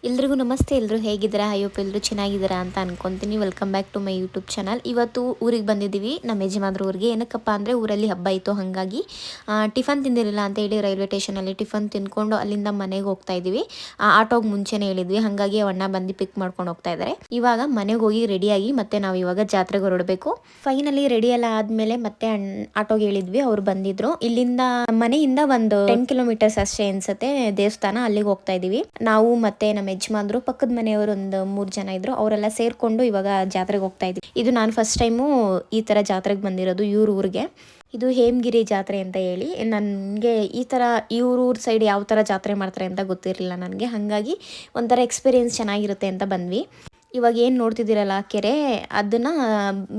ಎಲ್ರಿಗೂ ನಮಸ್ತೆ. ಎಲ್ಲರೂ ಹೇಗಿದ್ದೀರಾ? ಐ ಹೋಪ್ ಎಲ್ಲರೂ ಚೆನ್ನಾಗಿದ್ದೀರಾ ಅಂತ ಅನ್ಕೊತೀನಿ. Welcome back to my YouTube channel. ಇವತ್ತು ಊರಿಗೆ ಬಂದಿದ್ದೀವಿ, ನಮ್ಮ ಯಜಮಾನ್ರ ಊರಿಗೆ. ಏನಕ್ಕಪ್ಪ ಅಂದರೆ ಊರಲ್ಲಿ ಹಬ್ಬ ಇತ್ತು, ಹಾಗಾಗಿ ಟಿಫನ್ ತಿಂದಿರಲಿಲ್ಲ ಅಂತ ಹೇಳಿ ರೈಲ್ವೆ ಸ್ಟೇಷನಲ್ಲಿ ಟಿಫನ್ ತಿಂದ್ಕೊಂಡು ಅಲ್ಲಿಂದ ಮನೆಗೆ ಹೋಗ್ತಾ ಇದ್ದೀವಿ. ಆಟೋಗೆ ಮುಂಚೆನೇ ಹೇಳಿದ್ವಿ, ಹಾಗಾಗಿ ಅಣ್ಣ ಬಂದು ಪಿಕ್ ಮಾಡ್ಕೊಂಡು ಹೋಗ್ತಾ ಇದ್ದಾರೆ. ಇವಾಗ ಮನೆಗೆ ಹೋಗಿ ರೆಡಿಯಾಗಿ ಮತ್ತೆ ನಾವು ಇವಾಗ ಜಾತ್ರೆಗೆ ಹೊರಡಬೇಕು. ಫೈನಲಿ ರೆಡಿ ಎಲ್ಲ ಆದಮೇಲೆ ಮತ್ತೆ ಆಟೋಗೆ ಹೇಳಿದ್ವಿ, ಅವ್ರು ಬಂದಿದ್ರು. ಇಲ್ಲಿಂದ ಮನೆಯಿಂದ ಒಂದು 10 ಕಿಲೋಮೀಟರ್ಸ್ ಅಷ್ಟೇ ಅನ್ಸುತ್ತೆ ದೇವಸ್ಥಾನ, ಅಲ್ಲಿಗೆ ಹೋಗ್ತಾ ಇದೀವಿ. ನಾವು ಮತ್ತೆ ನಮ್ಮ ಯಜಮಾನ್ರು, ಪಕ್ಕದ ಮನೆಯವರು ಒಂದು 3 ಜನ ಇದ್ರು, ಅವರೆಲ್ಲ ಸೇರ್ಕೊಂಡು ಇವಾಗ ಜಾತ್ರೆಗೆ ಹೋಗ್ತಾ ಇದ್ವಿ. ಇದು ನಾನು ಫಸ್ಟ್ ಟೈಮು ಈ ತರ ಜಾತ್ರೆಗೆ ಬಂದಿರೋದು ಇವ್ರ ಊರಿಗೆ. ಇದು ಹೇಮಗಿರಿ ಜಾತ್ರೆ ಅಂತ ಹೇಳಿ. ನನಗೆ ಈ ಥರ ಊರ ಸೈಡ್ ಯಾವ ಥರ ಜಾತ್ರೆ ಮಾಡ್ತಾರೆ ಅಂತ ಗೊತ್ತಿರಲಿಲ್ಲ ನನಗೆ, ಹಾಗಾಗಿ ಒಂಥರ ಎಕ್ಸ್ಪೀರಿಯೆನ್ಸ್ ಚೆನ್ನಾಗಿರುತ್ತೆ ಅಂತ ಬಂದ್ವಿ. ಇವಾಗ ಏನು ನೋಡ್ತಿದ್ದೀರಲ್ಲ ಕೆರೆ, ಅದನ್ನು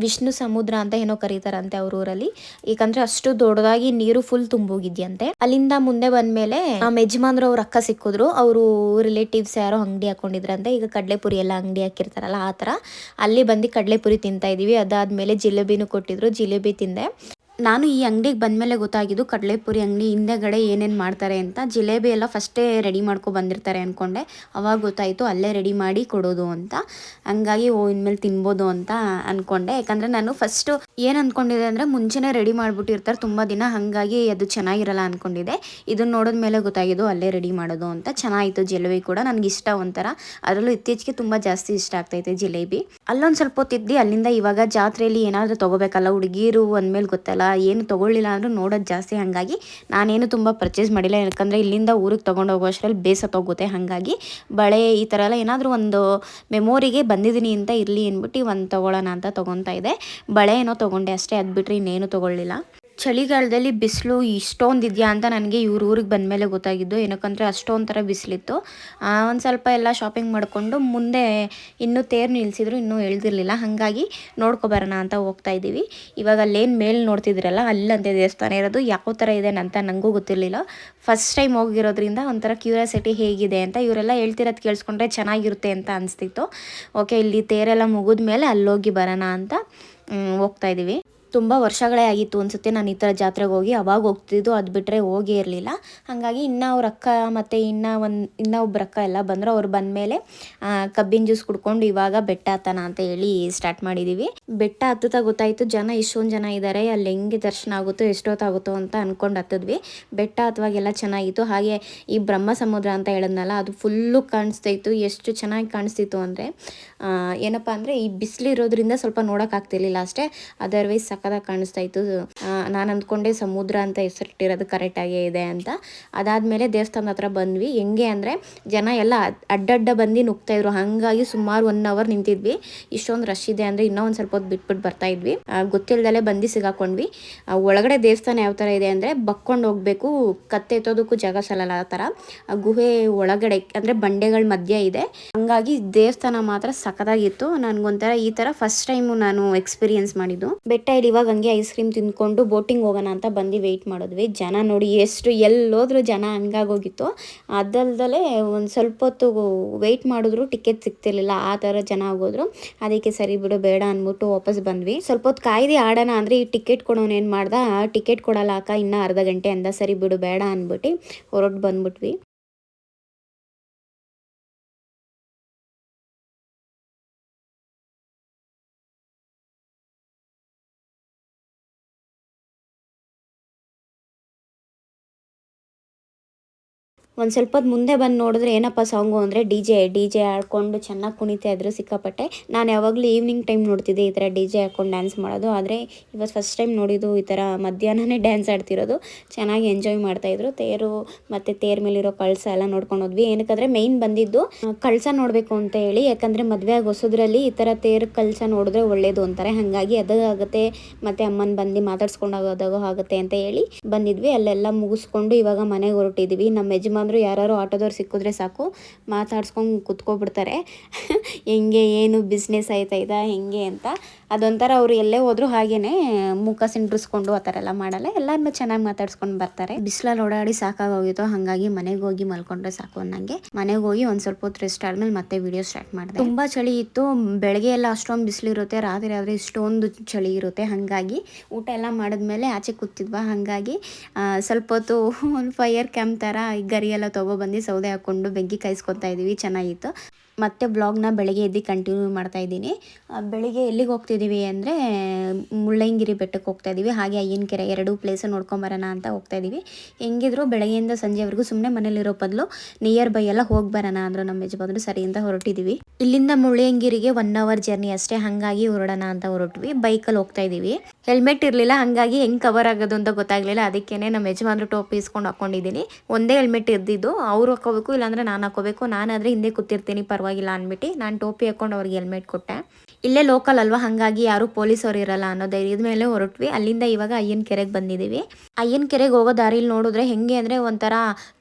ವಿಷ್ಣು ಸಮುದ್ರ ಅಂತ ಏನೋ ಕರೀತಾರಂತೆ ಅವ್ರ ಊರಲ್ಲಿ. ಯಾಕಂದ್ರೆ ಅಷ್ಟು ದೊಡ್ಡದಾಗಿ ನೀರು ಫುಲ್ ತುಂಬೋಗಿದ್ಯಂತೆ. ಅಲ್ಲಿಂದ ಮುಂದೆ ಬಂದ್ಮೇಲೆ ನಮ್ಮ ಯಜಮಾನ್ರು ಅವ್ರ ಅಕ್ಕ ಸಿಕ್ಕಿದ್ರು. ಅವರು ರಿಲೇಟಿವ್ಸ್ ಯಾರೋ ಅಂಗಡಿ ಹಾಕೊಂಡಿದ್ರಂತೆ. ಈಗ ಕಡಲೆಪುರಿ ಎಲ್ಲ ಅಂಗಡಿ ಹಾಕಿರ್ತಾರಲ್ಲ ಆ ಥರ, ಅಲ್ಲಿ ಬಂದು ಕಡಲೆಪುರಿ ತಿಂತಾ ಇದೀವಿ. ಅದಾದ್ಮೇಲೆ ಜಿಲೇಬಿನೂ ಕೊಟ್ಟಿದ್ರು, ಜಿಲೇಬಿ ತಿಂದೆ ನಾನು. ಈ ಅಂಗಡಿಗೆ ಬಂದಮೇಲೆ ಗೊತ್ತಾಗಿದ್ದು ಕಡಲೆಪುರಿ ಅಂಗಡಿ ಹಿಂದೆಗಡೆ ಏನೇನು ಮಾಡ್ತಾರೆ ಅಂತ. ಜಿಲೇಬಿ ಎಲ್ಲ ಫಸ್ಟೇ ರೆಡಿ ಮಾಡ್ಕೊ ಬಂದಿರ್ತಾರೆ ಅಂದ್ಕೊಂಡೆ, ಅವಾಗ ಗೊತ್ತಾಯಿತು ಅಲ್ಲೇ ರೆಡಿ ಮಾಡಿ ಕೊಡೋದು ಅಂತ. ಹಂಗಾಗಿ ಇನ್ಮೇಲೆ ತಿನ್ಬೋದು ಅಂತ ಅಂದ್ಕೊಂಡೆ. ಯಾಕಂದರೆ ನಾನು ಫಸ್ಟು ಏನು ಅಂದ್ಕೊಂಡಿದ್ದೆ ಅಂದರೆ ಮುಂಚೆನೇ ರೆಡಿ ಮಾಡಿಬಿಟ್ಟಿರ್ತಾರೆ ತುಂಬ ದಿನ, ಹಾಗಾಗಿ ಅದು ಚೆನ್ನಾಗಿರಲ್ಲ ಅಂದ್ಕೊಂಡಿದ್ದೆ. ಇದನ್ನು ನೋಡಿದ ಮೇಲೆ ಗೊತ್ತಾಗಿದ್ದು ಅಲ್ಲೇ ರೆಡಿ ಮಾಡೋದು ಅಂತ. ಚೆನ್ನಾಗಿತ್ತು ಜಿಲೇಬಿ ಕೂಡ, ನನಗೆ ಇಷ್ಟ ಒಂಥರ. ಅದರಲ್ಲೂ ಇತ್ತೀಚೆಗೆ ತುಂಬ ಜಾಸ್ತಿ ಇಷ್ಟ ಆಗ್ತೈತೆ ಜಿಲೇಬಿ. ಅಲ್ಲೊಂದು ಸ್ವಲ್ಪ ಹೊತ್ತಿದ್ದಿ, ಅಲ್ಲಿಂದ ಇವಾಗ ಜಾತ್ರೆಯಲ್ಲಿ ಏನಾದರೂ ತೊಗೋಬೇಕಲ್ಲ, ಹುಡುಗಿರು ಅಂದಮೇಲೆ ಗೊತ್ತಲ್ಲ, ಏನು ತೊಗೊಳ್ಳಿಲ್ಲ ಅಂದರೂ ನೋಡೋದು ಜಾಸ್ತಿ. ಹಾಗಾಗಿ ನಾನೇನು ತುಂಬ ಪರ್ಚೇಸ್ ಮಾಡಿಲ್ಲ, ಯಾಕಂದರೆ ಇಲ್ಲಿಂದ ಊರಿಗೆ ತೊಗೊಂಡು ಹೋಗೋ ಅಷ್ಟರಲ್ಲಿ ಬೇಸತ್ತೋಗುತ್ತೆ. ಹಾಗಾಗಿ ಬಳೆ ಈ ಥರ ಎಲ್ಲ ಏನಾದರೂ ಒಂದು ಮೆಮೊರಿಗೆ ಬಂದಿದ್ದೀನಿ ಅಂತ ಇರಲಿ ಅಂದ್ಬಿಟ್ಟು ಒಂದು ತೊಗೊಳ್ಳೋಣ ಅಂತ ತೊಗೊತಾ ಇದೆ. ಬಳೆ ಏನೋ ತೊಗೊಂಡೆ ಅಷ್ಟೇ, ಅದು ಬಿಟ್ಟರೆ ಇನ್ನೇನು ತೊಗೊಳ್ಳಿಲ್ಲ. ಚಳಿಗಾಲದಲ್ಲಿ ಬಿಸಿಲು ಇಷ್ಟೊಂದು ಇದೆಯಾ ಅಂತ ನನಗೆ ಊರಿಗೆ ಬಂದಮೇಲೆ ಗೊತ್ತಾಗಿದ್ದು. ಏನಕ್ಕಂದರೆ ಅಷ್ಟೊಂಥರ ಬಿಸಿಲಿತ್ತು. ಒಂದು ಸ್ವಲ್ಪ ಎಲ್ಲ ಶಾಪಿಂಗ್ ಮಾಡಿಕೊಂಡು ಮುಂದೆ ಇನ್ನೂ ತೇರು ನಿಲ್ಲಿಸಿದ್ರು, ಇನ್ನೂ ಎಳ್ದಿರಲಿಲ್ಲ. ಹಾಗಾಗಿ ನೋಡ್ಕೊಬರೋಣ ಅಂತ ಹೋಗ್ತಾ ಇದ್ದೀವಿ. ಇವಾಗ ಅಲ್ಲೇನು ಮೇಲೆ ನೋಡ್ತಿದ್ದೀರಲ್ಲ, ಅಲ್ಲಂತೆ ದೇವಸ್ಥಾನ ಇರೋದು. ಯಾವ ಥರ ಇದೆ ಅಂತ ನನಗೂ ಗೊತ್ತಿರಲಿಲ್ಲ. ಫಸ್ಟ್ ಟೈಮ್ ಹೋಗಿರೋದ್ರಿಂದ ಒಂಥರ ಕ್ಯೂರಿಯಾಸಿಟಿ ಹೇಗಿದೆ ಅಂತ. ಇವರೆಲ್ಲ ಹೇಳ್ತಿರೋದು ಕೇಳಿಸ್ಕೊಂಡ್ರೆ ಚೆನ್ನಾಗಿರುತ್ತೆ ಅಂತ ಅನಿಸ್ತಿತ್ತು. ಓಕೆ, ಇಲ್ಲಿ ತೇರೆಲ್ಲ ಮುಗಿದ ಮೇಲೆ ಅಲ್ಲೋಗಿ ಬರೋಣ ಅಂತ ಹೋಗ್ತಾ ಇದ್ದೀವಿ. ತುಂಬ ವರ್ಷಗಳೇ ಆಗಿತ್ತು ಅನಿಸುತ್ತೆ ನಾನು ಈ ಥರ ಜಾತ್ರೆಗೆ ಹೋಗಿ. ಅವಾಗ ಹೋಗ್ತಿದ್ದು, ಅದು ಬಿಟ್ಟರೆ ಹೋಗೇ ಇರಲಿಲ್ಲ. ಹಾಗಾಗಿ ಇನ್ನೂ ಅವ್ರ ಅಕ್ಕ ಮತ್ತು ಇನ್ನೊಬ್ಬರ ಅಕ್ಕ ಎಲ್ಲ ಬಂದರು. ಅವ್ರು ಬಂದಮೇಲೆ ಕಬ್ಬಿನ ಜ್ಯೂಸ್ ಕುಡ್ಕೊಂಡು ಇವಾಗ ಬೆಟ್ಟ ಹತ್ತೋಣ ಅಂತ ಹೇಳಿ ಸ್ಟಾರ್ಟ್ ಮಾಡಿದ್ದೀವಿ. ಬೆಟ್ಟ ಹತ್ತುತ್ತಾ ಗೊತ್ತಾಯಿತು ಜನ ಇಷ್ಟೊಂದು ಜನ ಇದ್ದಾರೆ, ಅಲ್ಲಿ ಹೆಂಗೆ ದರ್ಶನ ಆಗುತ್ತೋ ಎಷ್ಟೊತ್ತಾಗುತ್ತೋ ಅಂತ ಅಂದ್ಕೊಂಡು ಹತ್ತಿದ್ವಿ. ಬೆಟ್ಟ ಹತ್ತುವಾಗೆಲ್ಲ ಚೆನ್ನಾಗಿತ್ತು. ಹಾಗೆ ಈ ಬ್ರಹ್ಮ ಸಮುದ್ರ ಅಂತ ಹೇಳಿದ್ನಲ್ಲ, ಅದು ಫುಲ್ಲು ಕಾಣಿಸ್ತಾಯಿತ್ತು. ಎಷ್ಟು ಚೆನ್ನಾಗಿ ಕಾಣಿಸ್ತಿತ್ತು ಅಂದರೆ ಏನಪ್ಪ ಅಂದರೆ ಈ ಬಿಸಿಲಿರೋದ್ರಿಂದ ಸ್ವಲ್ಪ ನೋಡೋಕ್ಕಾಗ್ತಿರ್ಲಿಲ್ಲ ಅಷ್ಟೇ, ಅದರ್ವೈಸ್ ಸಕ್ಕದಾಗಿ ಕಾಣಿಸ್ತಾ ಇತ್ತು. ನಾನು ಅಂದ್ಕೊಂಡೆ ಸಮುದ್ರ ಅಂತ ಹೆಸರಿಟ್ಟಿರೋದು ಕರೆಕ್ಟಾಗೇ ಇದೆ ಅಂತ. ಅದಾದಮೇಲೆ ದೇವಸ್ಥಾನದ ಹತ್ರ ಬಂದ್ವಿ. ಹೆಂಗೆ ಅಂದರೆ ಜನ ಎಲ್ಲ ಅಡ್ಡಡ್ಡ ಬಂದು ನುಗ್ತಾಯಿದ್ರು, ಹಾಗಾಗಿ ಸುಮಾರು 1 ಅವರ್ ನಿಂತಿದ್ವಿ. ಇಷ್ಟೊಂದು ರಶ್ ಇದೆ ಅಂದರೆ ಇನ್ನೂ ಒಂದು ಸ್ವಲ್ಪ ಹೊತ್ತು ಬಿಟ್ಬಿಟ್ಟು ಬರ್ತಾಯಿದ್ವಿ. ಗೊತ್ತಿಲ್ಲದಲ್ಲೇ ಬಂದು ಸಿಗಾಕೊಂಡ್ವಿ. ಒಳಗಡೆ ದೇವಸ್ಥಾನ ಯಾವ ಥರ ಇದೆ ಅಂದರೆ ಬಕ್ಕೊಂಡು ಹೋಗಬೇಕು, ಕತ್ತೆ ಎತ್ತೋದಕ್ಕೂ ಜಾಗ ಸಲ್ಲಲ್ಲ ಆ ಥರ. ಗುಹೆ ಒಳಗಡೆ ಅಂದರೆ ಬಂಡೆಗಳ ಮಧ್ಯ ಇದೆ. ಹಂಗಾಗಿ ದೇವಸ್ಥಾನ ಮಾತ್ರ ಸಕ್ಕದಾಗಿತ್ತು. ನನಗೊಂಥರ ಈ ಥರ ಫಸ್ಟ್ ಟೈಮು ನಾನು ಎಕ್ಸ್ಪೀರಿಯೆನ್ಸ್ ಮಾಡಿದ್ದು. ಬೆಟ್ಟ ಇವಾಗ ಹಂಗೆ ಐಸ್ ಕ್ರೀಮ್ ತಿಂದ್ಕೊಂಡು ಬೋಟಿಂಗ್ ಹೋಗೋಣ ಅಂತ ಬಂದು ವೆಯ್ಟ್ ಮಾಡಿದ್ವಿ. ಜನ ನೋಡಿ ಎಷ್ಟು ಎಲ್ಲೋದ್ರೂ ಜನ ಹಂಗಾಗೋಗಿತ್ತು. ಅದಲ್ದಲೇ ಒಂದು ಸ್ವಲ್ಪ ಹೊತ್ತು ವೆಯ್ಟ್ ಮಾಡಿದ್ರು ಟಿಕೆಟ್ ಸಿಗ್ತಿರ್ಲಿಲ್ಲ, ಆ ಥರ ಜನ ಆಗೋದ್ರು. ಅದಕ್ಕೆ ಸರಿ ಬಿಡು ಬೇಡ ಅಂದ್ಬಿಟ್ಟು ವಾಪಸ್ ಬಂದ್ವಿ. ಸ್ವಲ್ಪ ಹೊತ್ತು ಕಾಯ್ದು ಆಡೋಣ ಅಂದರೆ ಈ ಟಿಕೆಟ್ ಕೊಡೋನು ಏನು ಮಾಡ್ದ, ಟಿಕೆಟ್ ಕೊಡಲ್ಲ ಅಕ್ಕ ಇನ್ನೂ ಅರ್ಧ ಗಂಟೆ ಅಂದ. ಸರಿ ಬಿಡು ಬೇಡ ಅಂದ್ಬಿಟ್ಟು ಹೊರಟು ಬಂದ್ಬಿಟ್ವಿ. ಒಂದು ಸ್ವಲ್ಪ ಹೊತ್ತು ಮುಂದೆ ಬಂದು ನೋಡಿದ್ರೆ ಏನಪ್ಪ ಸಾಂಗು ಅಂದರೆ ಡಿ ಜೆ ಆಡ್ಕೊಂಡು ಚೆನ್ನಾಗಿ ಕುಣಿತಾ ಇದ್ರು ಸಿಕ್ಕಾಪಟ್ಟೆ. ನಾನು ಯಾವಾಗಲೂ ಈವ್ನಿಂಗ್ ಟೈಮ್ ನೋಡ್ತಿದ್ದೆ ಈ ಥರ ಡಿ ಜೆ ಹಾಕ್ಕೊಂಡು ಡ್ಯಾನ್ಸ್ ಮಾಡೋದು, ಆದರೆ ಇವತ್ತು ಫಸ್ಟ್ ಟೈಮ್ ನೋಡಿದ್ದು ಈ ಥರ ಮಧ್ಯಾಹ್ನನೇ ಡ್ಯಾನ್ಸ್ ಆಡ್ತಿರೋದು. ಚೆನ್ನಾಗಿ ಎಂಜಾಯ್ ಮಾಡ್ತಾಯಿದ್ರು. ತೇರು ಮತ್ತು ತೇರ್ ಮೇಲಿರೋ ಕಳಸ ಎಲ್ಲ ನೋಡ್ಕೊಂಡು ಹೋದ್ವಿ. ಏನಕ್ಕಂದರೆ ಮೇಯ್ನ್ ಬಂದಿದ್ದು ಕಳಸ ನೋಡಬೇಕು ಅಂತ ಹೇಳಿ. ಯಾಕಂದರೆ ಮದುವೆ ಆಗಿ ಹೊಸದ್ರಲ್ಲಿ ಈ ಥರ ತೇರು ಕಳಸ ನೋಡಿದ್ರೆ ಒಳ್ಳೇದು ಅಂತಾರೆ, ಹಾಗಾಗಿ ಅದು ಆಗುತ್ತೆ. ಮತ್ತು ಅಮ್ಮನ ಬಂದು ಮಾತಾಡ್ಸ್ಕೊಂಡು ಆಗೋದಾಗೋ ಆಗುತ್ತೆ ಅಂತ ಹೇಳಿ ಬಂದಿದ್ವಿ. ಅಲ್ಲೆಲ್ಲ ಮುಗಿಸ್ಕೊಂಡು ಇವಾಗ ಮನೆಗೆ ಹೊರಟಿದ್ವಿ. ನಮ್ಮ ಯಜಮಾನ್ ಯಾರು ಆಟೋದವ್ರು ಸಿಕ್ಕಿದ್ರೆ ಸಾಕು, ಮಾತಾಡ್ಸ್ಕೊಂಡು ಕುತ್ಕೊಬಿಡ್ತಾರೆ. ಹೆಂಗೆ ಏನು ಬಿಸ್ನೆಸ್ ಆಯ್ತಾಯ್ತಾ ಹೆಂಗೆ ಅಂತ. ಅದೊಂಥರ ಅವರು ಎಲ್ಲೇ ಹೋದ್ರು ಹಾಗೇನೆ ಮುಖ ಸಿಂಡ್ರಿಸ್ಕೊಂಡು ಆ ಥರ ಎಲ್ಲ ಮಾಡಲ್ಲ, ಎಲ್ಲರನ್ನೂ ಚೆನ್ನಾಗಿ ಮಾತಾಡ್ಸ್ಕೊಂಡು ಬರ್ತಾರೆ. ಬಿಸಿಲಲ್ಲಿ ಓಡಾಡಿ ಸಾಕಾಗೋಗಿತ್ತು, ಹಾಗಾಗಿ ಮನೆಗೆ ಹೋಗಿ ಮಲ್ಕೊಂಡ್ರೆ ಸಾಕು ಅನ್ನಂಗೆ ಮನೆಗೆ ಹೋಗಿ ಒಂದು ಸ್ವಲ್ಪ ಹೊತ್ತು ರೆಸ್ಟ್ ಆದ್ಮೇಲೆ ಮತ್ತೆ ವಿಡಿಯೋ ಸ್ಟಾರ್ಟ್ ಮಾಡಿದೆ. ತುಂಬ ಚಳಿ ಇತ್ತು. ಬೆಳಗ್ಗೆ ಎಲ್ಲ ಅಷ್ಟೊಂದು ಬಿಸಿಲಿರುತ್ತೆ, ರಾತ್ರಿ ಆದರೆ ಇಷ್ಟೊಂದು ಚಳಿ ಇರುತ್ತೆ. ಹಾಗಾಗಿ ಊಟ ಎಲ್ಲ ಮಾಡಿದ್ಮೇಲೆ ಆಚೆ ಕೂತಿದ್ವಾ, ಹಾಗಾಗಿ ಸ್ವಲ್ಪ ಹೊತ್ತು ಒಂದು ಫೈರ್ ಕ್ಯಾಂಪ್ ಥರ ಗರಿ ಎಲ್ಲ ತೊಗೊಬಂದು ಸೌದೆ ಹಾಕ್ಕೊಂಡು ಬೆಂಕಿ ಕಾಯಿಸ್ಕೊತಾ ಇದ್ದೀವಿ, ಚೆನ್ನಾಗಿತ್ತು. ಮತ್ತು ಬ್ಲಾಗ್ನ ಬೆಳಗ್ಗೆ ಎದ್ದು ಕಂಟಿನ್ಯೂ ಮಾಡ್ತಾಯಿದ್ದೀನಿ. ಬೆಳಿಗ್ಗೆ ಎಲ್ಲಿಗೆ ಹೋಗ್ತಿದ್ದೀವಿ ಅಂದರೆ ಮುಳ್ಳಯ್ಯನಗಿರಿ ಬೆಟ್ಟಕ್ಕೆ ಹೋಗ್ತಾಯಿದ್ದೀವಿ, ಹಾಗೆ ಅಯ್ಯನಕೆರೆ ಎರಡೂ ಪ್ಲೇಸ್ ನೋಡ್ಕೊಂಬರೋಣ ಅಂತ ಹೋಗ್ತಾಯಿದ್ದೀವಿ. ಹೆಂಗಿದ್ರು ಬೆಳಗ್ಗೆಯಿಂದ ಸಂಜೆವರೆಗೂ ಸುಮ್ಮನೆ ಮನೇಲಿರೋ ಬದಲು ನಿಯರ್ ಬೈ ಎಲ್ಲ ಹೋಗಿ ಬರೋಣ ಅಂದರು ನಮ್ಮ ಯಜಮಾನರು. ಸರಿ ಅಂತ ಹೊರಟಿದ್ದೀವಿ. ಇಲ್ಲಿಂದ ಮುಳ್ಳಯ್ಯನಗಿರಿಗೆ 1 hour ಜರ್ನಿ ಅಷ್ಟೇ, ಹಾಗಾಗಿ ಹೊರಡೋಣ ಅಂತ ಹೊರಟ್ವಿ. ಬೈಕಲ್ಲಿ ಹೋಗ್ತಾಯಿದ್ದೀವಿ. ಹೆಲ್ಮೆಟ್ ಇರಲಿಲ್ಲ, ಹಾಗಾಗಿ ಹೆಂಗೆ ಕವರ್ ಆಗೋದು ಅಂತ ಗೊತ್ತಾಗಲಿಲ್ಲ. ಅದಕ್ಕೇ ನಮ್ಮ ಯಜಮಾನರು ಟೋಪಿ ಇಸ್ಕೊಂಡು ಹಾಕ್ಕೊಂಡಿದ್ದೀನಿ. ಒಂದೇ ಹೆಲ್ಮೆಟ್ ಇದ್ದಿದ್ದು, ಅವ್ರು ಹಾಕ್ಕೋಬೇಕು ಇಲ್ಲಾಂದರೆ ನಾನು ಹಾಕ್ಕೋಬೇಕು. ನಾನಾದರೆ ಹಿಂದೆ ಕೂತಿರ್ತೀನಿ ಪರವಾಗಿಲ್ಲ ಅಂದ್ಬಿಟ್ಟು ನಾನು ಟೋಪಿ ಹಾಕ್ಕೊಂಡು ಅವ್ರಿಗೆ ಹೆಲ್ಮೆಟ್ ಕೊಟ್ಟೆ. ಇಲ್ಲೇ ಲೋಕಲ್ ಅಲ್ವಾ, ಹಾಗಾಗಿ ಯಾರು ಪೊಲೀಸವ್ರು ಇರಲ್ಲ ಅನ್ನೋ ಧೈರ್ಯದ ಮೇಲೆ ಹೊರಟ್ವಿ. ಅಲ್ಲಿಂದ ಇವಾಗ ಅಯ್ಯನಕೆರೆಗೆ ಬಂದಿದ್ದೀವಿ. ಅಯ್ಯನಕೆರೆಗೆ ಹೋಗೋ ದಾರಿಲಿ ನೋಡಿದ್ರೆ ಹೆಂಗೆ ಅಂದರೆ ಒಂಥರ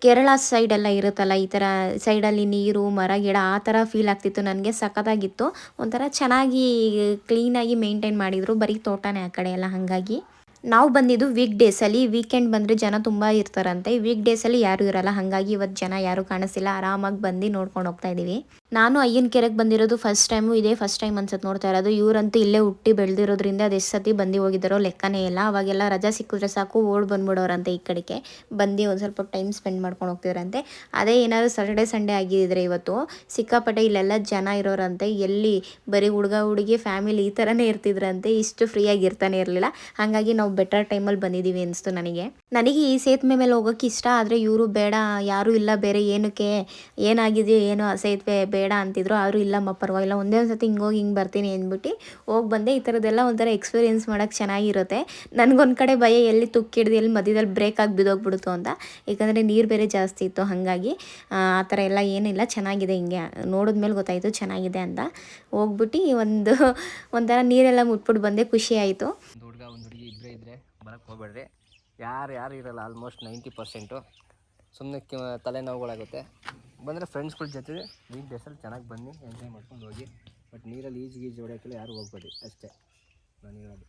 ಕೇರಳ ಸೈಡೆಲ್ಲ ಇರುತ್ತಲ್ಲ, ಈ ಥರ ಸೈಡಲ್ಲಿ ನೀರು ಮರ ಗಿಡ ಆ ಥರ ಫೀಲ್ ಆಗ್ತಿತ್ತು ನನಗೆ. ಸಖತ್ತಾಗಿತ್ತು, ಒಂಥರ ಚೆನ್ನಾಗಿ ಕ್ಲೀನಾಗಿ ಮೇಂಟೈನ್ ಮಾಡಿದರು. ಬರೀ ತೋಟನೇ ಆ ಕಡೆ ಎಲ್ಲ. ಹಾಗಾಗಿ ನಾವು ಬಂದಿದ್ದು ವೀಕ್ ಡೇಸಲ್ಲಿ. ವೀಕೆಂಡ್ ಬಂದರೆ ಜನ ತುಂಬ ಇರ್ತಾರಂತೆ, ವೀಕ್ ಡೇಸಲ್ಲಿ ಯಾರೂ ಇರಲ್ಲ. ಹಾಗಾಗಿ ಇವತ್ತು ಜನ ಯಾರೂ ಕಾಣಿಸ್ತಿಲ್ಲ, ಆರಾಮಾಗಿ ಬಂದು ನೋಡ್ಕೊಂಡು ಹೋಗ್ತಾ ಇದ್ದೀವಿ. ನಾನು ಅಯ್ಯನಕೆರೆಗೆ ಬಂದಿರೋದು ಫಸ್ಟ್ ಟೈಮು, ಇದೇ ಫಸ್ಟ್ ಟೈಮ್ ಅನ್ಸುತ್ತೆ ನೋಡ್ತಾ ಇರೋದು. ಇವರಂತೂ ಇಲ್ಲೇ ಹುಟ್ಟಿ ಬೆಳೆದಿರೋದ್ರಿಂದ ಅದು ಎಷ್ಟು ಸತಿ ಬಂದು ಹೋಗಿದ್ದಾರೋ ಲೆಕ್ಕನೇ ಇಲ್ಲ. ಅವಾಗೆಲ್ಲ ರಜಾ ಸಿಕ್ಕಿದ್ರೆ ಸಾಕು ಓಡ್ ಬಂದ್ಬಿಡೋರಂತೆ ಈ ಕಡೆಗೆ, ಬಂದು ಒಂದು ಸ್ವಲ್ಪ ಟೈಮ್ ಸ್ಪೆಂಡ್ ಮಾಡ್ಕೊಂಡು ಹೋಗ್ತಿದ್ರಂತೆ. ಅದೇ ಏನಾದರೂ ಸ್ಯಾಟರ್ಡೆ ಸಂಡೇ ಆಗಿದ್ದರೆ ಇವತ್ತು ಸಿಕ್ಕಾಪಟ್ಟೆ ಇಲ್ಲೆಲ್ಲ ಜನ ಇರೋರಂತೆ. ಎಲ್ಲಿ ಬರೀ ಹುಡುಗ ಹುಡುಗಿ ಫ್ಯಾಮಿಲಿ ಈ ಥರನೇ ಇರ್ತಿದ್ರಂತೆ, ಇಷ್ಟು ಫ್ರೀಯಾಗಿ ಇರ್ತಾನೆ ಇರಲಿಲ್ಲ. ಹಾಗಾಗಿ ನಾವು ಬೆಟರ್ ಟೈಮಲ್ಲಿ ಬಂದಿದ್ದೀವಿ ಅನಿಸ್ತು ನನಗೆ. ಈ ಸೇತುವೆ ಮೇಲೆ ಹೋಗೋಕ್ಕೆ ಇಷ್ಟ, ಆದರೆ ಇವರು ಬೇಡ, ಯಾರೂ ಇಲ್ಲ ಬೇರೆ, ಏನಕ್ಕೆ ಏನಾಗಿದೆಯೋ ಏನೋ ಸೇತುವೆ ಬೇಡ ಅಂತಿದ್ರು. ಆದರೂ ಇಲ್ಲಮ್ಮ ಪರವಾಗಿಲ್ಲ, ಒಂದೇ ಒಂದು ಸತಿ ಹಿಂಗೆ ಹೋಗಿ ಹಿಂಗೆ ಬರ್ತೀನಿ ಅಂದ್ಬಿಟ್ಟು ಹೋಗಿ ಬಂದೆ. ಈ ಥರದ್ದೆಲ್ಲ ಒಂಥರ ಎಕ್ಸ್ಪೀರಿಯೆನ್ಸ್ ಮಾಡೋಕ್ಕೆ ಚೆನ್ನಾಗಿರುತ್ತೆ. ನನಗೊಂದು ಕಡೆ ಭಯ, ಎಲ್ಲಿ ತುಕ್ಕಿಡ್ದು ಎಲ್ಲಿ ಮಧ್ಯದಲ್ಲಿ ಬ್ರೇಕ್ ಆಗಿ ಬಿದ್ದೋಗ್ಬಿಡ್ತು ಅಂತ, ಯಾಕಂದರೆ ನೀರು ಬೇರೆ ಜಾಸ್ತಿ ಇತ್ತು. ಹಾಗಾಗಿ ಆ ಥರ ಎಲ್ಲ ಏನಿಲ್ಲ, ಚೆನ್ನಾಗಿದೆ. ಹಿಂಗೆ ನೋಡಿದ್ಮೇಲೆ ಗೊತ್ತಾಯಿತು ಚೆನ್ನಾಗಿದೆ ಅಂತ. ಹೋಗ್ಬಿಟ್ಟು ಒಂಥರ ನೀರೆಲ್ಲ ಮುಟ್ಬಿಟ್ಟು ಬಂದೆ, ಖುಷಿ ಆಯಿತು. ಬರೋಕ್ಕೆ ಹೋಗ್ಬೇಡ್ರಿ, ಯಾರು ಇರಲ್ಲ. ಆಲ್ಮೋಸ್ಟ್ 90% ಸುಮ್ಮನೆ ತಲೆನೋವುಗಳಾಗುತ್ತೆ. ಬಂದರೆ ಫ್ರೆಂಡ್ಸ್ಗಳ ಜೊತೆ ವೀಕ್ ಡೇಸಲ್ಲಿ ಚೆನ್ನಾಗಿ ಬನ್ನಿ, ಎಂಜಾಯ್ ಮಾಡ್ಕೊಂಡು ಹೋಗಿ. ಬಟ್ ನೀರಲ್ಲಿ ಈಜು ಹೊಡೆಯೋಕ್ಕೆಲ್ಲ ಯಾರು ಹೋಗ್ಬೇಡಿ ಅಷ್ಟೇ ನಾನು ಹೇಳೋದು.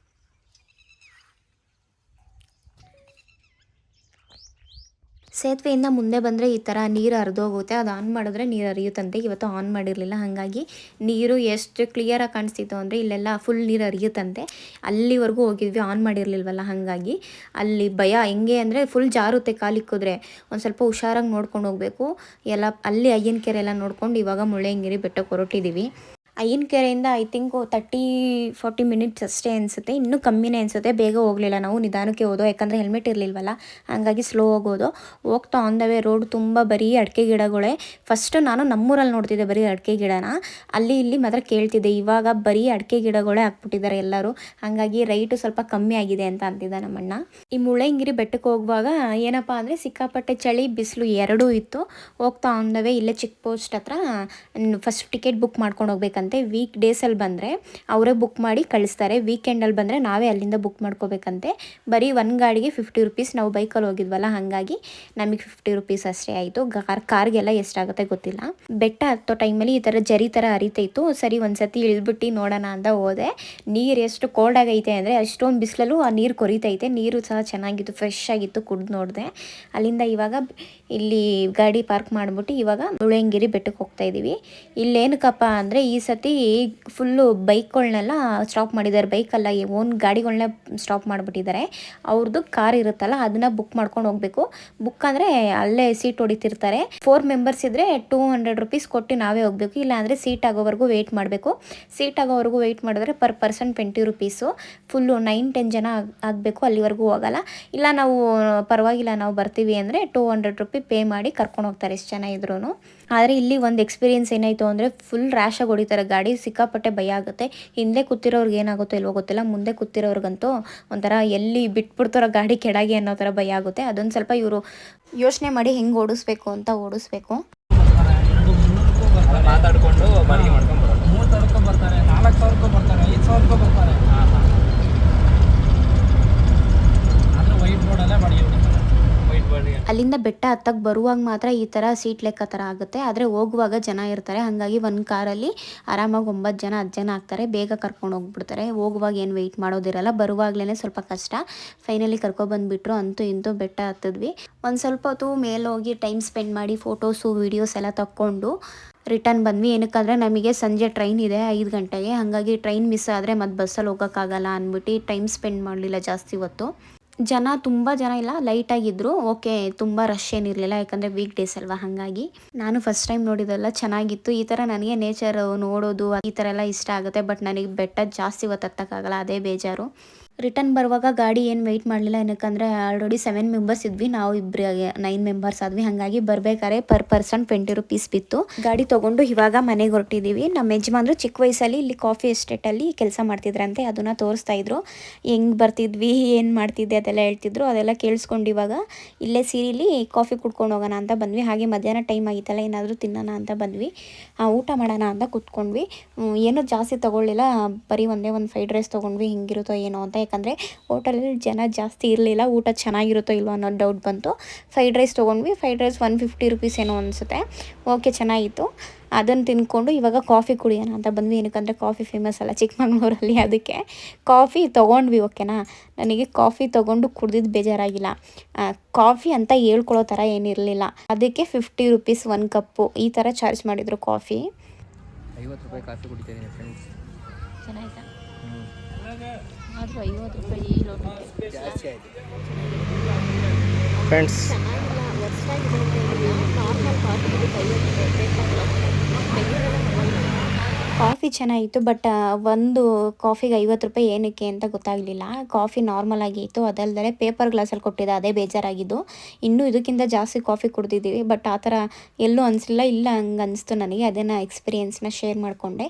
ಸೇತುವೆಯಿಂದ ಮುಂದೆ ಬಂದರೆ ಈ ಥರ ನೀರು ಹರಿದೋಗುತ್ತೆ, ಅದು ಆನ್ ಮಾಡಿದ್ರೆ ನೀರು ಹರಿಯುತ್ತಂತೆ. ಇವತ್ತು ಆನ್ ಮಾಡಿರಲಿಲ್ಲ, ಹಾಗಾಗಿ ನೀರು ಎಷ್ಟು ಕ್ಲಿಯರಾಗಿ ಕಾಣಿಸ್ತಿತ್ತು ಅಂದರೆ ಇಲ್ಲೆಲ್ಲ ಫುಲ್ ನೀರು ಹರಿಯುತ್ತಂತೆ. ಅಲ್ಲಿವರೆಗೂ ಹೋಗಿದ್ವಿ, ಆನ್ ಮಾಡಿರಲಿಲ್ವಲ್ಲ, ಹಾಗಾಗಿ ಅಲ್ಲಿ ಭಯ. ಹೆಂಗೆ ಅಂದರೆ ಫುಲ್ ಜಾರುತ್ತೆ, ಕಾಲಿಕ್ಕಿದ್ರೆ ಒಂದು ಸ್ವಲ್ಪ ಹುಷಾರಾಗಿ ನೋಡ್ಕೊಂಡು ಹೋಗಬೇಕು ಎಲ್ಲ. ಅಲ್ಲಿ ಅಯ್ಯನಕೆರೆ ಎಲ್ಲ ನೋಡ್ಕೊಂಡು ಇವಾಗ ಮುಳ್ಳಯ್ಯನಗಿರಿ ಬೆಟ್ಟಕ್ಕೆ ಹೊರಟಿದ್ದೀವಿ. ಅಯ್ಯನಕೆರೆಯಿಂದ ಐ ಥಿಂಕ್ 30-40 ಮಿನಿಟ್ಸ್ ಅಷ್ಟೇ ಅನಿಸುತ್ತೆ, ಇನ್ನೂ ಕಮ್ಮಿನೇ ಅನಿಸುತ್ತೆ. ಬೇಗ ಹೋಗಲಿಲ್ಲ ನಾವು, ನಿಧಾನಕ್ಕೆ ಹೋದೋ, ಯಾಕಂದರೆ ಹೆಲ್ಮೆಟ್ ಇರಲಿಲ್ವಲ್ಲ, ಹಾಗಾಗಿ ಸ್ಲೋ ಹೋಗೋದು. ಹೋಗ್ತಾ ಆನ್ ದ ವೇ ರೋಡ್ ತುಂಬ ಬರೀ ಅಡಿಕೆ ಗಿಡಗಳೇ. ಫಸ್ಟು ನಾನು ನಮ್ಮೂರಲ್ಲಿ ನೋಡ್ತಿದ್ದೆ ಬರೀ ಅಡಿಕೆ ಗಿಡನ, ಅಲ್ಲಿ ಇಲ್ಲಿ ಮಾತ್ರ ಕೇಳ್ತಿದ್ದೆ. ಇವಾಗ ಬರೀ ಅಡಿಕೆ ಗಿಡಗಳೇ ಹಾಕ್ಬಿಟ್ಟಿದ್ದಾರೆ ಎಲ್ಲರೂ, ಹಾಗಾಗಿ ರೈಟು ಸ್ವಲ್ಪ ಕಮ್ಮಿ ಆಗಿದೆ ಅಂತ ಅಂತಿದ್ದ ನಮ್ಮಣ್ಣ. ಈ ಮುಳ್ಳಯ್ಯನಗಿರಿ ಬೆಟ್ಟಕ್ಕೆ ಹೋಗುವಾಗ ಏನಪ್ಪ ಅಂದರೆ ಸಿಕ್ಕಾಪಟ್ಟೆ ಚಳಿ ಬಿಸಿಲು ಎರಡೂ ಇತ್ತು. ಹೋಗ್ತಾ ಆನ್ ದ ವೇ ಇಲ್ಲೇ ಚೆಕ್ ಪೋಸ್ಟ್ ಹತ್ರ ಫಸ್ಟ್ ಟಿಕೆಟ್ ಬುಕ್ ಮಾಡ್ಕೊಂಡು ಹೋಗ್ಬೇಕಂತ. ವೀಕ್ ಡೇಸಲ್ಲಿ ಬಂದರೆ ಅವರೇ ಬುಕ್ ಮಾಡಿ ಕಳಿಸ್ತಾರೆ, ವೀಕೆಂಡಲ್ಲಿ ಬಂದರೆ ನಾವೇ ಅಲ್ಲಿಂದ ಬುಕ್ ಮಾಡ್ಕೋಬೇಕಂತೆ. ಬರೀ ಒಂದು ಗಾಡಿಗೆ 50 ರೂಪೀಸ್. ನಾವು ಬೈಕಲ್ಲಿ ಹೋಗಿದ್ವಲ್ಲ, ಹಾಗಾಗಿ ನಮಗೆ 50 ರೂಪೀಸ್ ಅಷ್ಟೇ ಆಯಿತು. ಕಾರ್ಗೆಲ್ಲ ಎಷ್ಟಾಗುತ್ತೆ ಗೊತ್ತಿಲ್ಲ. ಬೆಟ್ಟ ಹತ್ತೋ ಟೈಮಲ್ಲಿ ಈ ಥರ ಜರಿ ಥರ ಹರಿತೈತು. ಸರಿ ಒಂದು ಸತಿ ಇಳಿದ್ಬಿಟ್ಟು ನೋಡೋಣ ಅಂತ ಹೋದೆ. ನೀರು ಎಷ್ಟು ಕೋಲ್ಡ್ ಆಗೈತೆ ಅಂದರೆ ಅಷ್ಟೊಂದು ಬಿಸಿಲಲ್ಲೂ ಆ ನೀರು ಕೊರಿತೈತೆ. ನೀರು ಸಹ ಚೆನ್ನಾಗಿತ್ತು, ಫ್ರೆಶ್ ಆಗಿತ್ತು, ಕುಡ್ದು ನೋಡಿದೆ. ಅಲ್ಲಿಂದ ಇವಾಗ ಇಲ್ಲಿ ಗಾಡಿ ಪಾರ್ಕ್ ಮಾಡಿಬಿಟ್ಟು ಇವಾಗ ಮುಳ್ಳಯ್ಯನಗಿರಿ ಬೆಟ್ಟಕ್ಕೆ ಹೋಗ್ತಾ ಇದ್ದೀವಿ. ಇಲ್ಲೇನಕ್ಕಪ್ಪ ಅಂದರೆ ಈ ಸತಿ ಫುಲ್ಲು ಬೈಕ್ಗಳನ್ನೆಲ್ಲ ಸ್ಟಾಪ್ ಮಾಡಿದ್ದಾರೆ. ಬೈಕಲ್ಲ, ಓನ್ ಗಾಡಿಗಳನ್ನ ಸ್ಟಾಪ್ ಮಾಡಿಬಿಟ್ಟಿದ್ದಾರೆ. ಅವ್ರದ್ದು ಕಾರ್ ಇರುತ್ತಲ್ಲ, ಅದನ್ನು ಬುಕ್ ಮಾಡ್ಕೊಂಡು ಹೋಗಬೇಕು. ಬುಕ್ ಅಂದರೆ ಅಲ್ಲೇ ಸೀಟ್ ಹೊಡಿತಿರ್ತಾರೆ. 4 ಮೆಂಬರ್ಸ್ ಇದ್ದರೆ 200 ರೂಪೀಸ್ ಕೊಟ್ಟು ನಾವೇ ಹೋಗಬೇಕು, ಇಲ್ಲಾಂದರೆ ಸೀಟ್ ಆಗೋವರೆಗೂ ವೆಯ್ಟ್ ಮಾಡಬೇಕು. ಸೀಟ್ ಆಗೋವರೆಗೂ ವೆಯ್ಟ್ ಮಾಡಿದ್ರೆ ಪರ್ ಪರ್ಸನ್ 20 ರೂಪೀಸು. ಫುಲ್ಲು 9-10 ಜನ ಆಗಬೇಕು, ಅಲ್ಲಿವರೆಗೂ ಹೋಗಲ್ಲ. ಇಲ್ಲ ನಾವು ಪರವಾಗಿಲ್ಲ ನಾವು ಬರ್ತೀವಿ ಅಂದರೆ 200 ರೂಪಿ ಪೇ ಮಾಡಿ ಕರ್ಕೊಂಡು ಹೋಗ್ತಾರೆ, ಎಷ್ಟು ಜನ ಇದ್ರೂ. ಆದರೆ ಇಲ್ಲಿ ಒಂದು ಎಕ್ಸ್ಪೀರಿಯೆನ್ಸ್ ಏನಾಯಿತು ಅಂದರೆ ಫುಲ್ ರ್ಯಾಶಾಗಿ ಹೊಡಿತಾರೆ ಗಾಡಿ, ಸಿಕ್ಕಾಪಟ್ಟೆ ಭಯ ಆಗುತ್ತೆ. ಹಿಂದೆ ಕೂತಿರೋರ್ಗೆ ಏನಾಗುತ್ತೋ ಇಲ್ವೋ ಗೊತ್ತಿಲ್ಲ, ಮುಂದೆ ಕೂತಿರೋರ್ಗಂತೂ ಒಂಥರ ಎಲ್ಲಿ ಬಿಟ್ಬಿಡ್ತಾರೋ ಗಾಡಿ ಕೆಳಗೆ ಅನ್ನೋ ಥರ ಭಯ ಆಗುತ್ತೆ. ಅದೊಂದು ಸ್ವಲ್ಪ ಇವರು ಯೋಚನೆ ಮಾಡಿ ಹೆಂಗೆ ಓಡಿಸ್ಬೇಕು ಅಂತ ಓಡಿಸ್ಬೇಕು. ಮಾತಾಡಿಕೊಂಡು ಬಾಡಿಗೆ ಮಾಡ್ಕೊಂಡು ಬರೋದು. 30,000 ಬರ್ತಾರೆ, 4,000 ಬರ್ತಾರೆ, 5,000 ಬರ್ತಾರೆ. ಆದರೆ ವೈಟ್ ಬೋರ್ಡಲ್ಲೇ ಬಾಡಿಗೆ ಹೊಡಿತಾರೆ. ಅಲ್ಲಿಂದ ಬೆಟ್ಟ ಹತ್ತಕ್ಕೆ ಬರುವಾಗ ಮಾತ್ರ ಈ ಥರ ಸೀಟ್ ಲೆಕ್ಕ ಥರ ಆಗುತ್ತೆ, ಆದರೆ ಹೋಗುವಾಗ ಜನ ಇರ್ತಾರೆ. ಹಾಗಾಗಿ ಒಂದು ಕಾರಲ್ಲಿ ಆರಾಮಾಗಿ 9 ಜನ 10 ಜನ ಆಗ್ತಾರೆ. ಬೇಗ ಕರ್ಕೊಂಡು ಹೋಗ್ಬಿಡ್ತಾರೆ. ಹೋಗುವಾಗ ಏನು ವೆಯ್ಟ್ ಮಾಡೋದಿರಲ್ಲ, ಬರುವಾಗಲೇ ಸ್ವಲ್ಪ ಕಷ್ಟ. ಫೈನಲಿ ಕರ್ಕೊಬಂದುಬಿಟ್ರು. ಅಂತೂ ಇಂತೂ ಬೆಟ್ಟ ಹತ್ತಿದ್ವಿ. ಒಂದು ಸ್ವಲ್ಪ ಹೊತ್ತು ಮೇಲೆ ಹೋಗಿ ಟೈಮ್ ಸ್ಪೆಂಡ್ ಮಾಡಿ ಫೋಟೋಸು ವೀಡಿಯೋಸ್ ಎಲ್ಲ ತಕ್ಕೊಂಡು ರಿಟರ್ನ್ ಬಂದ್ವಿ. ಏನಕ್ಕಂದರೆ ನಮಗೆ ಸಂಜೆ ಟ್ರೈನ್ ಇದೆ 5 ಗಂಟೆಗೆ, ಹಾಗಾಗಿ ಟ್ರೈನ್ ಮಿಸ್ ಆದರೆ ಮತ್ತು ಬಸ್ಸಲ್ಲಿ ಹೋಗೋಕ್ಕಾಗಲ್ಲ ಅಂದ್ಬಿಟ್ಟು ಟೈಮ್ ಸ್ಪೆಂಡ್ ಮಾಡಲಿಲ್ಲ ಜಾಸ್ತಿ ಹೊತ್ತು. ಜನ ತುಂಬ ಜನ ಇಲ್ಲ, ಲೈಟಾಗಿದ್ದರು. ಓಕೆ, ತುಂಬ ರಶ್ ಏನಿರಲಿಲ್ಲ, ಯಾಕಂದರೆ ವೀಕ್ ಡೇಸ್ ಅಲ್ವಾ. ಹಾಗಾಗಿ ನಾನು ಫಸ್ಟ್ ಟೈಮ್ ನೋಡಿದೆಲ್ಲ ಚೆನ್ನಾಗಿತ್ತು. ಈ ಥರ ನನಗೆ ನೇಚರ್ ನೋಡೋದು ಈ ಥರ ಎಲ್ಲ ಇಷ್ಟ ಆಗುತ್ತೆ. ಬಟ್ ನನಗೆ ಬೆಟ್ಟ ಜಾಸ್ತಿ ಹೊತ್ತು ಹತ್ತಕ್ಕಾಗಲ್ಲ, ಅದೇ ಬೇಜಾರು. ರಿಟರ್ನ್ ಬರುವಾಗ ಗಾಡಿ ಏನು ವೆಯ್ಟ್ ಮಾಡಲಿಲ್ಲ, ಏನಕ್ಕಂದರೆ ಆಲ್ರೆಡಿ 7 ಮೆಂಬರ್ಸ್ ಇದ್ವಿ, ನಾವು ಇಬ್ಬರಿಗೆ 9 ಮೆಂಬರ್ಸ್ ಆದ್ವಿ. ಹಾಗಾಗಿ ಬರ್ಬೇಕಾದ್ರೆ ಪರ್ ಪರ್ಸನ್ 20 ರೂಪೀಸ್ ಬಿತ್ತು. ಗಾಡಿ ತೊಗೊಂಡು ಇವಾಗ ಮನೆಗೆ ಹೊರಟಿದ್ದೀವಿ. ನಮ್ಮ ಯಜಮಾನ್ರು ಚಿಕ್ಕ ವಯಸ್ಸಲ್ಲಿ ಇಲ್ಲಿ ಕಾಫಿ ಎಸ್ಟೇಟಲ್ಲಿ ಕೆಲಸ ಮಾಡ್ತಿದ್ರಂತೆ, ಅದನ್ನು ತೋರಿಸ್ತಾ ಇದ್ರು. ಹೆಂಗೆ ಬರ್ತಿದ್ವಿ, ಏನು ಮಾಡ್ತಿದ್ದೆ ಅದೆಲ್ಲ ಹೇಳ್ತಿದ್ರು. ಅದೆಲ್ಲ ಕೇಳಿಸ್ಕೊಂಡು ಇವಾಗ ಇಲ್ಲೇ ಸೀರಿಲಿ ಕಾಫಿ ಕುಡ್ಕೊಂಡು ಹೋಗೋಣ ಅಂತ ಬಂದ್ವಿ. ಹಾಗೆ ಮಧ್ಯಾಹ್ನ ಟೈಮ್ ಆಗಿತ್ತಲ್ಲ, ಏನಾದರೂ ತಿನ್ನೋಣ ಅಂತ ಬಂದ್ವಿ. ಊಟ ಮಾಡೋಣ ಅಂತ ಕುತ್ಕೊಂಡ್ವಿ. ಏನೂ ಜಾಸ್ತಿ ತೊಗೊಳ್ಳಿಲ್ಲ, ಬರೀ ಒಂದೇ ಒಂದು ಫ್ರೈಡ್ ರೈಸ್ ತೊಗೊಂಡ್ವಿ. ಹಿಂಗಿರುತ್ತೋ ಏನೋ ಅಂತ, ಯಾಕಂದರೆ ಹೋಟೆಲಲ್ಲಿ ಜನ ಜಾಸ್ತಿ ಇರಲಿಲ್ಲ. ಊಟ ಚೆನ್ನಾಗಿರುತ್ತೋ ಇಲ್ವೋ ಅನ್ನೋ ಡೌಟ್ ಬಂತು. ಫ್ರೈಡ್ ರೈಸ್ ತೊಗೊಂಡ್ವಿ. ಫ್ರೈಡ್ ರೈಸ್ 150 ರೂಪೀಸ್ ಏನೋ ಅನಿಸುತ್ತೆ. ಓಕೆ, ಚೆನ್ನಾಗಿತ್ತು. ಅದನ್ನು ತಿಂದ್ಕೊಂಡು ಇವಾಗ ಕಾಫಿ ಕುಡಿಯೋಣ ಅಂತ ಬಂದ್ವಿ. ಏನಕ್ಕಂದರೆ ಕಾಫಿ ಫೇಮಸ್ ಅಲ್ಲ ಚಿಕ್ಕಮಂಗ್ಳೂರಲ್ಲಿ, ಅದಕ್ಕೆ ಕಾಫಿ ತೊಗೊಂಡ್ವಿ. ಓಕೆನಾ, ನನಗೆ ಕಾಫಿ ತೊಗೊಂಡು ಕುಡ್ದಿದ್ದು ಬೇಜಾರಾಗಿಲ್ಲ. ಕಾಫಿ ಅಂತ ಹೇಳ್ಕೊಳ್ಳೋ ಥರ ಏನಿರಲಿಲ್ಲ. ಅದಕ್ಕೆ 50 ರೂಪೀಸ್ 1 ಕಪ್ಪು ಈ ಥರ ಚಾರ್ಜ್ ಮಾಡಿದರು ಕಾಫಿ. 50 ರೂಪಾಯಿ ಕಾಫಿ ಕುಡಿತೀನಿ ಫ್ರೆಂಡ್ಸ್. ಚೆನ್ನಾಯ್ತಾ? ಆದರೂ 50 ರೂಪಾಯಿ ಲೋಟಕ್ಕೆ ಜಾಸ್ತಿ ಆಯಿತು ಫ್ರೆಂಡ್ಸ್. ಚೆನ್ನಾಗಿಲ್ಲ, ವರ್ಷಾಗಿದೆ ನಾರ್ಮಲ್ ಕಾಫಿ 50 ರೂಪಾಯಿ. ಕಾಫಿ ಚೆನ್ನಾಗಿತ್ತು, ಬಟ್ ಒಂದು ಕಾಫಿಗೆ 50 ರೂಪಾಯಿ ಏನಕ್ಕೆ ಅಂತ ಗೊತ್ತಾಗಲಿಲ್ಲ. ಕಾಫಿ ನಾರ್ಮಲ್ ಆಗಿತ್ತು, ಅದಲ್ಲದೆ ಪೇಪರ್ ಗ್ಲಾಸಲ್ಲಿ ಕೊಟ್ಟಿದ್ದೆ, ಅದೇ ಬೇಜಾರಾಗಿದ್ದು. ಇನ್ನೂ ಇದಕ್ಕಿಂತ ಜಾಸ್ತಿ ಕಾಫಿ ಕುಡ್ದಿದ್ದೀವಿ, ಬಟ್ ಆ ಥರ ಎಲ್ಲೂ ಅನಿಸಲಿಲ್ಲ. ಇಲ್ಲ, ಹಂಗೆ ಅನಿಸ್ತು ನನಗೆ. ಅದನ್ನು ಎಕ್ಸ್ಪೀರಿಯೆನ್ಸ್ನ ಶೇರ್ ಮಾಡಿಕೊಂಡೆ.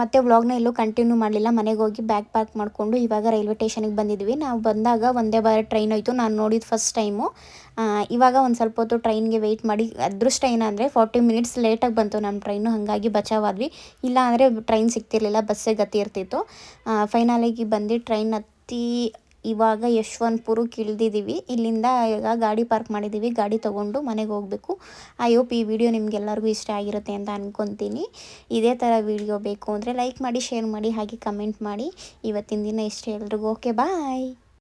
ಮತ್ತು ವ್ಲಾಗ್ನ ಎಲ್ಲೂ ಕಂಟಿನ್ಯೂ ಮಾಡಲಿಲ್ಲ. ಮನೆಗೆ ಹೋಗಿ ಬ್ಯಾಗ್ ಪ್ಯಾಕ್ ಮಾಡಿಕೊಂಡು ಇವಾಗ ರೈಲ್ವೆ ಸ್ಟೇಷನಿಗೆ ಬಂದಿದ್ವಿ. ನಾವು ಬಂದಾಗ ಒಂದೇ ಬಾರಿ ಟ್ರೈನ್ ಹೋಯಿತು, ನಾನು ನೋಡಿದ್ದು ಫಸ್ಟ್ ಟೈಮು. ಇವಾಗ ಒಂದು ಸ್ವಲ್ಪ ಹೊತ್ತು ಟ್ರೈನ್ಗೆ ವೆಯ್ಟ್ ಮಾಡಿ, ಅದೃಷ್ಟ ಏನಂದರೆ 40 ಮಿನಿಟ್ಸ್ ಲೇಟಾಗಿ ಬಂತು ನಮ್ಮ ಟ್ರೈನು. ಹಾಗಾಗಿ ಬಚಾವಾದ್ವಿ. ಇಲ್ಲ ಅಂದರೆ ಟ್ರೈನ್ ಸಿಗ್ತಿರ್ಲಿಲ್ಲ, ಬಸ್ಸೇ ಗತಿ ಇರ್ತಿತ್ತು. ಫೈನಲಾಗಿ ಬಂದು ಟ್ರೈನ್ ಹತ್ತಿ ಇವಾಗ ಯಶವಂತಪುರಕ್ಕೆ ಇಳಿದಿದ್ದೀವಿ. ಇಲ್ಲಿಂದ ಈಗ ಗಾಡಿ ಪಾರ್ಕ್ ಮಾಡಿದ್ದೀವಿ. ಗಾಡಿ ತೊಗೊಂಡು ಮನೆಗೆ ಹೋಗಬೇಕು. ಐ ಹೋಪ್ ಈ ವಿಡಿಯೋ ನಿಮಗೆಲ್ಲರಿಗೂ ಇಷ್ಟ ಆಗಿರುತ್ತೆ ಅಂತ ಅಂದ್ಕೊತೀನಿ. ಇದೇ ಥರ ವಿಡಿಯೋ ಬೇಕು ಅಂದರೆ ಲೈಕ್ ಮಾಡಿ, ಶೇರ್ ಮಾಡಿ, ಹಾಗೆ ಕಮೆಂಟ್ ಮಾಡಿ. ಇವತ್ತಿನ ದಿನ ಇಷ್ಟೇ. ಎಲ್ರಿಗೂ ಓಕೆ, ಬಾಯ್.